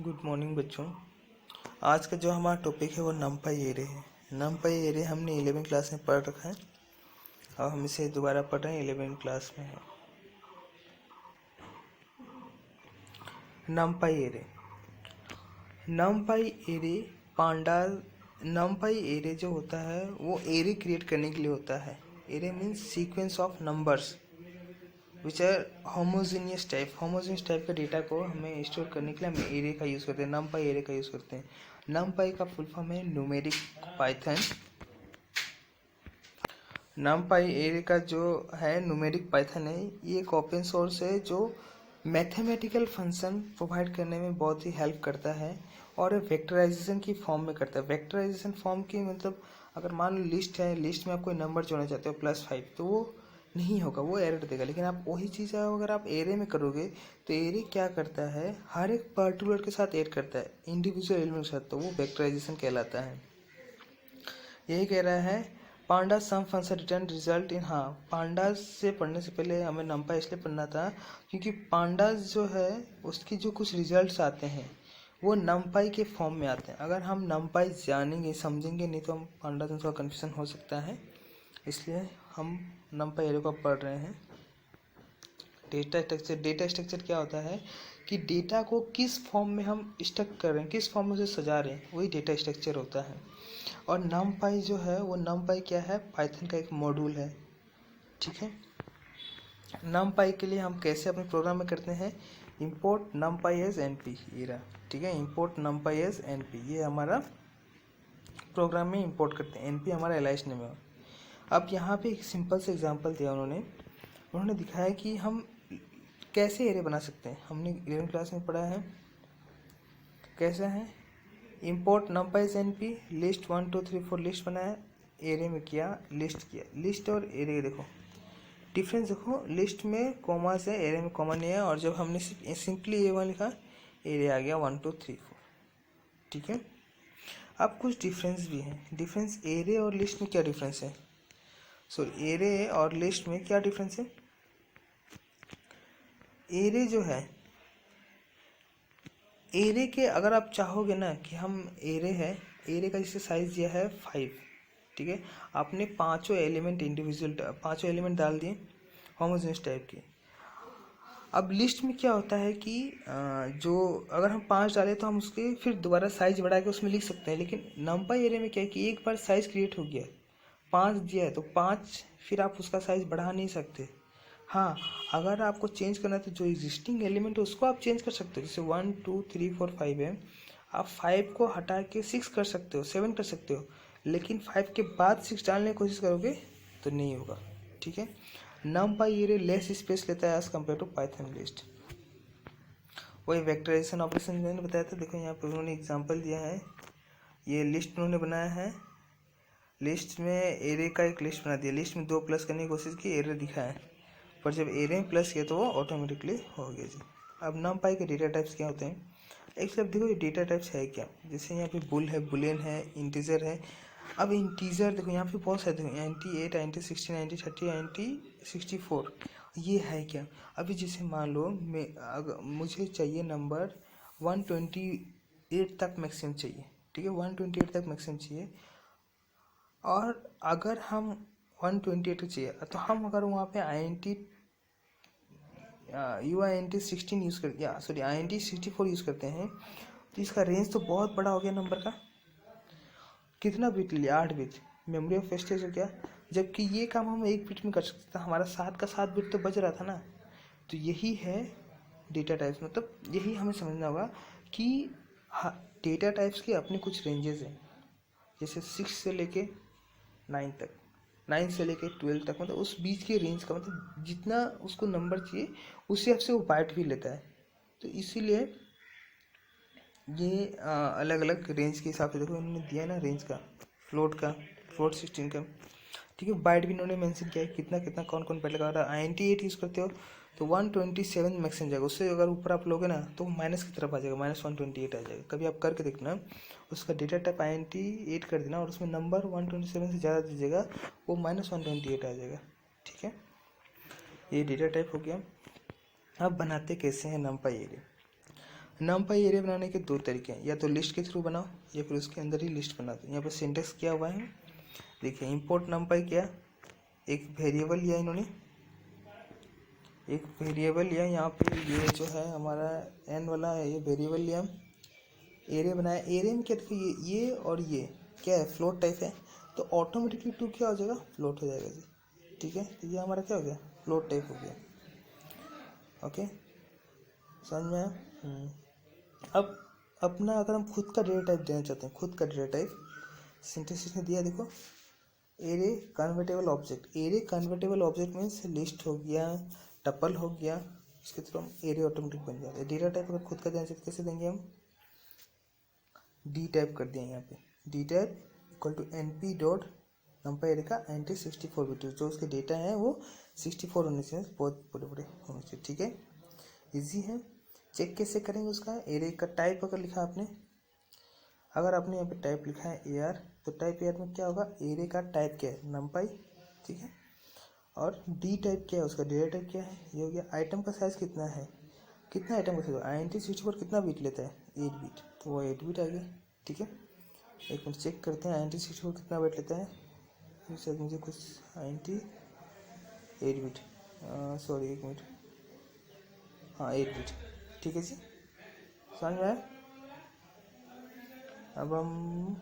Good morning बच्चों। आज का जो हमारा टॉपिक है वो नमपाई एरे है। नमपाई एरे हमने 11वीं क्लास में पढ़ रखा है और हम इसे दोबारा पढ़ रहे हैं, 11वीं क्लास में है। नमपाई एरे नमपाई एरे पांडाल नमपाई एरे जो होता है वो एरे क्रिएट करने के लिए होता है। Array means sequence of numbers which are homogeneous type का डेटा को हमें स्टोर करने के लिए हम एरे का यूज़ करते हैं, नमपाई एरे का यूज़ करते हैं। नमपाई का फुल फॉर्म है न्यूमेरिक पाइथन। नमपाई एरे का जो है न्यूमेरिक पाइथन है, ये एक ओपन सोर्स है जो मैथमेटिकल फंक्शन प्रोवाइड करने में बहुत ही हेल्प करता है और वेक्टराइजेशन की फॉर्म में करता है। वेक्टराइजेशन फॉर्म की मतलब अगर मान लो लिस्ट है, लिस्ट में आप कोई नंबर जोड़ना चाहते हो +5, तो वो नहीं होगा, वो एरर देगा। लेकिन आप वही चीज़ अगर आप एरे में करोगे तो एरे क्या करता है, हर एक पर्टिकुलर के साथ ऐड करता है, इंडिविजुअल एलिमेंट के साथ, तो वो वेक्टराइजेशन कहलाता है। यही कह रहा है पांडा सम फंक्शन रिटर्न रिजल्ट इन। हाँ, पांडास से पढ़ने से पहले हमें नमपाई इसलिए पढ़ना था क्योंकि पांडास जो है उसकी जो कुछ रिजल्ट्स आते हैं वो नमपाई के फॉर्म में आते हैं। अगर हम नमपाई जानेंगे समझेंगे नहीं तो हम पांडास में थोड़ा कन्फ्यूजन हो सकता है, इसलिए हम नमपाई एरे को पढ़ रहे हैं। डेटा स्ट्रक्चर क्या होता है कि डेटा को किस फॉर्म में हम स्टक कर रहे हैं, किस फॉर्म में उसे सजा रहे हैं, वही डेटा स्ट्रक्चर होता है। और नमपाई जो है वो नमपाई क्या है, पाइथन का एक मॉड्यूल है। ठीक है, नमपाई के लिए हम कैसे अपने प्रोग्राम में करते हैं, इंपोर्ट नमपाई एज एनपी, ये रहा। ठीक है, इंपोर्ट नमपाई एज एनपी, ये हमारा प्रोग्राम में इंपोर्ट करते हैं। एनपी हमारा एलाइस नेम है। अब यहाँ पे एक सिंपल से एग्जांपल दिया उन्होंने दिखाया कि हम कैसे एरे बना सकते हैं। हमने 11वीं क्लास में पढ़ा है कैसा है, इंपोर्ट नमपाई एनपी, लिस्ट 1 2 3 4 लिस्ट बनाया, एरे में किया, लिस्ट किया। लिस्ट और एरे देखो डिफरेंस, देखो लिस्ट में कॉमा से, एरे में कॉमा नहीं है। और जब हमने सिंपली ए1 लिखा, एरे आ गया 1 2 3 4। ठीक है, अब कुछ डिफरेंस भी है। डिफरेंस एरे और लिस्ट में क्या डिफरेंस है, एरे और लिस्ट में क्या डिफरेंस है। एरे जो है, एरे के अगर आप चाहोगे ना कि हम एरे है, एरे का जैसे साइज दिया है 5, ठीक है, आपने पांचों एलिमेंट डाल दिए होमोजेनियस टाइप के। अब लिस्ट में क्या होता है कि जो अगर हम 5 डालें तो हम उसके फिर दोबारा साइज बढ़ा के उसमें लिख सकते हैं। लेकिन नमपाई एरे में क्या है कि एक बार साइज क्रिएट हो गया, 5 दिया है तो 5 फिर आप उसका साइज बढ़ा नहीं सकते। हाँ, अगर आपको चेंज करना है तो जो एग्जिस्टिंग एलिमेंट है उसको आप चेंज कर सकते हो। जैसे 1 2 3 4 5 है, आप 5 को हटा के 6 कर सकते हो, 7 कर सकते हो। लेकिन 5 के बाद 6 डालने की कोशिश करोगे तो नहीं होगा। ठीक है, नमपाई एरे लेस स्पेस लेता है as compare to Python list. वही वेक्टराइजेशन ऑपरेशन मैंने बताया था। देखो यहाँ पे उन्होंने एग्जाम्पल दिया है, ये लिस्ट उन्होंने बनाया है। लिस्ट में एरे का एक लिस्ट बना दिया, लिस्ट में 2 प्लस करने की कोशिश की, एरे दिखा है, पर जब एरे में प्लस किया तो वो ऑटोमेटिकली हो गया जी। अब नमपाई के डेटा टाइप्स क्या होते हैं, एक सब देखो ये डेटा टाइप्स है क्या। जैसे यहाँ पे बुल है, बुलियन है, इंटीजर है। अब इंटीजर देखो यहाँ पे बहुत सारे, देखो 98 96 90 30 90 64, ये है क्या। अभी जैसे मान लो मैं अगर मुझे चाहिए नंबर 128 तक मैक्सिमम चाहिए, ठीक है, 128 तक मैक्सिमम चाहिए। और अगर हम 128 चाहिए तो हम अगर वहाँ पे INT16 यूज़ कर, या सॉरी INT64 यूज़ करते हैं तो इसका रेंज तो बहुत बड़ा हो गया नंबर का। कितना बिट लिया, 8 बिट मेमोरी ऑफ वेस्टेज हो गया। जबकि ये काम हम 1 बिट में कर सकते थे, हमारा 7 का 7 बिट तो बच रहा था ना। तो यही है डेटा टाइप्स, मतलब यही हमें समझना होगा कि डेटा टाइप्स के अपने कुछ रेंजेस हैं। जैसे 6 से लेके 9 तक, 9 से लेके 12 तक, मतलब उस बीच के रेंज का, मतलब जितना उसको नंबर चाहिए उस हिसाब से वो बाइट भी लेता है। तो इसीलिए ये अलग अलग रेंज के हिसाब से, देखो इन्होंने दिया है ना रेंज का, फ्लोट 16 का। ठीक है, बाइट भी इन्होंने मेंशन किया है कितना कितना कौन कौन बाइट लगा रहा है। INT8 यूज़ करते हो तो 127 मैक्सिमम जाएगा, उससे अगर ऊपर आप लोगे ना तो माइनस की तरफ आ जाएगा, -128 आ जाएगा। कभी आप करके देखना, उसका डेटा टाइप INT8 कर देना और उसमें नंबर 127 से ज़्यादा दीजिएगा, वो -128 आ जाएगा। ठीक है, ये डेटा टाइप हो गया। अब बनाते कैसे हैं नमपाई एरे। numpy एरे बनाने के दो तरीके हैं, या तो लिस्ट के थ्रू बनाओ या फिर उसके अंदर ही लिस्ट बना दो। यहाँ पर सिंटेक्स क्या हुआ है, देखिए इंपोर्ट numpy क्या, एक वेरिएबल लिया इन्होंने, एक वेरिएबल लिया यहाँ पे, ये जो है हमारा n वाला है, ये वेरिएबल लिया, एरे बनाया। एरे में क्या देखिए ये और ये क्या है, फ्लोट टाइप है, तो ऑटोमेटिकली टू क्या हो जाएगा, फ्लोट हो जाएगा जी, ठीक है। तो ये हमारा क्या हो गया, फ्लोट टाइप हो गया। ओके, समझ में आया? अब अपना अगर हम खुद का डेटा टाइप देना चाहते हैं, खुद का डेटा टाइप सिंटेक्स ने दिया, देखो array convertible object. Array convertible object means list हो गया, टपल हो गया, उसके थ्रू हम एरे ऑटोमेटिक बन जाता है। डेटा टाइप अगर खुद का देना चाहते कैसे देंगे हम, डी टाइप कर दिए यहाँ पे, D type equal to N P dot numpy array का एंटी 64 बिट, जो उसके डेटा है वो 64 होने चाहिए, बहुत बड़े बड़े होने चाहिए, ठीक है। इजी है। चेक कैसे करेंगे उसका, एरे का टाइप अगर लिखा आपने, अगर आपने यहाँ पे टाइप लिखा है ए आर, तो टाइप ए आर में क्या होगा, एरे का टाइप क्या है, numpy, ठीक है। और डी टाइप क्या है उसका, डेटा टाइप क्या है, ये हो गया। आइटम का साइज कितना है, कितना आइटम का साइज, एंटी 64 कितना बिट लेता है, 8 बिट, तो वो 8 बिट आ गया, ठीक है। एक मिनट चेक करते हैं एंटी 64 कितना बिट लेता है, शायद मुझे कुछ 8 बिट, सॉरी एक मिनट, हाँ 8 बिट, ठीक है जी, समझ में आया। अब हम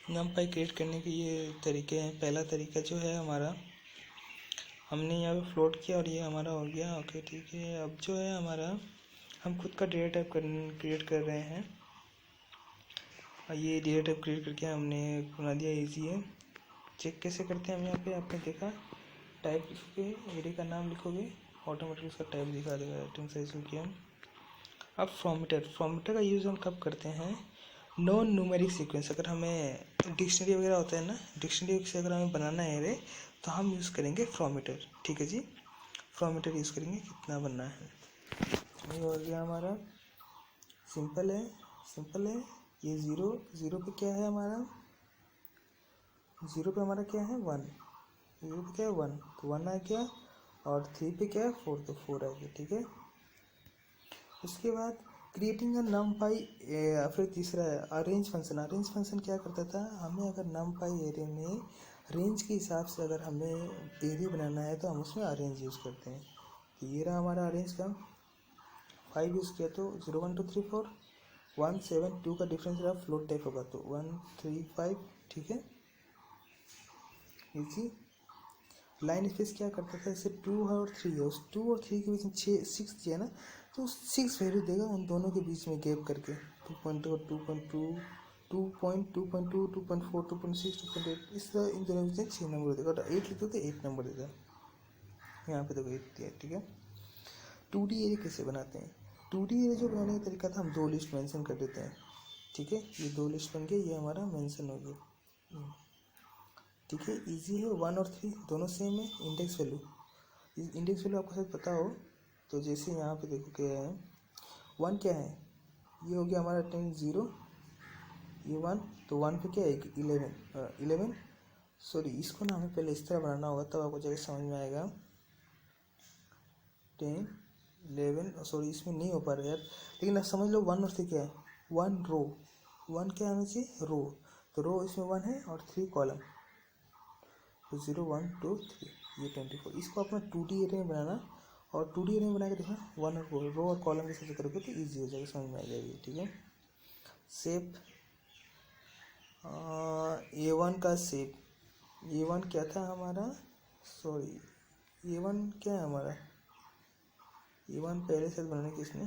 numpy क्रिएट करने के ये तरीके हैं। पहला तरीका जो है हमारा, हमने यहाँ पे फ्लोट किया और ये हमारा हो गया, ओके ठीक है। अब जो है हमारा, हम खुद का डेटा टाइप क्रिएट कर रहे हैं, और ये डेटा टाइप क्रिएट करके हमने बना दिया, इजी है। चेक कैसे करते हैं हम, यहाँ पे आपने देखा, टाइप लिखोगे, एरे का नाम लिखोगे, ऑटोमेटिक उसका टाइप दिखा देगा, आइटम साइज किया। अब फॉर्मेटर का यूज़ हम कब करते हैं, नॉन न्यूमेरिक सीक्वेंस, अगर हमें डिक्शनरी वगैरह होता है ना, डिक्शनरी से अगर हमें बनाना है एरे, तो हम यूज़ करेंगे फॉर्मेटर, ठीक है जी। फॉर्मेटर यूज़ करेंगे, कितना बनना है, ये हो गया हमारा, सिंपल है, सिंपल है। ये ज़ीरो पे क्या है हमारा, ज़ीरो पे हमारा क्या है 1, ज़ीरो पे क्या है 1, तो 1 आ गया, और 3 पे क्या है 4, तो 4 आ गया, ठीक है। उसके बाद क्रिएटिंग अ numpy, फिर तीसरा है अरेंज फंक्शन। अरेंज फंक्शन क्या करता था, हमें अगर numpy एरे में रेंज के हिसाब से अगर हमें एरे बनाना है, तो हम उसमें अरेंज यूज़ करते हैं। तो ये रहा हमारा अरेंज का, 5 यूज़ किया तो 0 1 2 3 4 1 7 2 का डिफरेंस रहा, फ्लोट टाइप होगा तो 1 3 5, ठीक है, इजी। लाइन स्पेस क्या करता था, जैसे 2 और 3 है, उस 2 और 3 के बीच में 6 दिया ना, तो 6 वैल्यू देगा उन दोनों के बीच में गैप करके, 2.2 2.2 2.2 2.4 2.6 2.8, इस तरह इन दोनों के बीच में 6 नंबर देगा, और 8 लिखते तो 8 नंबर देगा, यहाँ पे देखो 8 दिया, ठीक है। 2D एरे कैसे बनाते हैं, 2D एरे जो बनाने का तरीका था, हम 2 लिस्ट मेंशन कर देते हैं, ठीक है। ये 2 लिस्ट बन गए, ये हमारा मेंशन हो गया, ठीक है, इजी है। 1 और 3 दोनों सेम है। इंडेक्स वैल्यू आपको शायद पता हो, तो जैसे यहाँ पे देखो क्या है, 1 क्या है, ये हो गया हमारा 10 0, ये 1, तो 1 पे क्या है 11, सॉरी इसको ना हमें पहले इस तरह बनाना होगा, तब आपको जगह समझ में आएगा। 10 11, सॉरी इसमें नहीं हो पा रहा यार, लेकिन आप समझ लो 1 और 3 क्या है, 1 रो, 1 क्या आना चाहिए रो, तो रो इसमें 1 है और 3 कॉलम, तो 0 1 2 3, ये 24। इसको अपना 2D एरे में बनाना, और 2D एरे में बना के देखना, 1 और रो और कॉलम के साथ करोगे तो ईजी हो जाएगा, समझ में आ जाएगी, ठीक है। शेप, A1 का शेप, A1 क्या था हमारा, सॉरी A1 क्या है हमारा, A1 पहले से बनाने की इसने,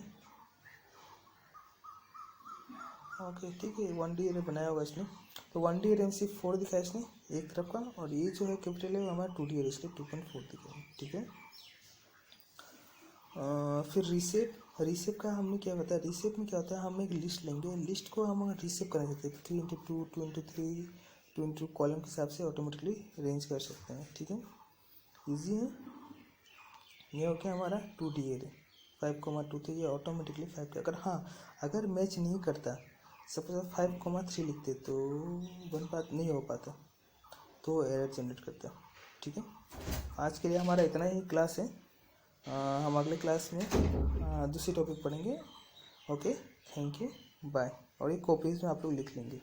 ओके ठीक है, 1D एरे बनाया होगा इसने, तो 1D एरे में सिर्फ 4 दिखाया इसने एक तरफ का, और ये जो है कैपिटल है वो हमारा 2D एरे, इसलिए 2.4 दिखाया, ठीक है। फिर रीसेप का हमने क्या बताया, रीसेप में क्या होता है, हम एक लिस्ट लेंगे, लिस्ट को हम अगर रीसेप करना चाहते हैं 3 इंटू 2 2 इंटू 3 2 इंटू कॉलम के हिसाब से ऑटोमेटिकली अरेंज कर सकते हैं, ठीक है, ईजी है। ये हो गया हमारा 2D एरे, 5,2, तो ये ऑटोमेटिकली 5 का, अगर मैच नहीं करता, सपोज 5,3 लिखते तो नहीं हो पाता, तो एरर जनरेट करता, ठीक है। आज के लिए हमारा इतना ही क्लास है, हम अगले क्लास में दूसरी टॉपिक पढ़ेंगे। Okay, thank you, bye. और ये कॉपीज में आप लोग लिख लेंगे।